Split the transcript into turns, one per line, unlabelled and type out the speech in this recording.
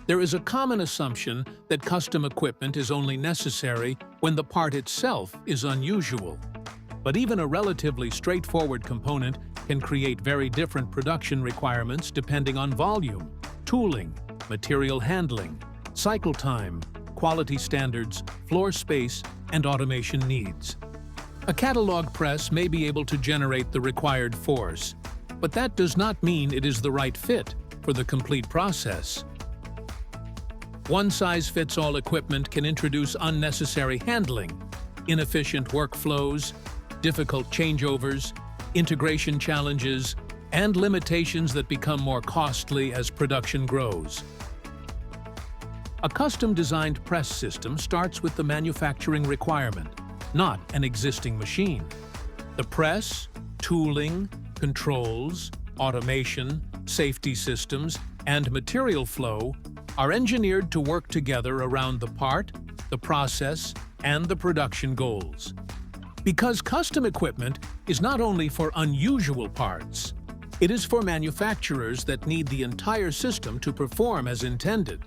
There is a common assumption that custom equipment is only necessary when the part itself is unusual. But even a relatively straightforward component can create very different production requirements depending on volume, tooling, material handling, cycle time, quality standards, floor space, and automation needs. A catalog press may be able to generate the required force, but that does not mean it is the right fit for the complete process. One-size-fits-all equipment can introduce unnecessary handling, inefficient workflows, difficult changeovers, integration challenges, and limitations that become more costly as production grows. A custom-designed press system starts with the manufacturing requirement, not an existing machine. The press, tooling, controls, automation, safety systems, and material flow are engineered to work together around the part, the process, and the production goals. Because custom equipment is not only for unusual parts, it is for manufacturers that need the entire system to perform as intended.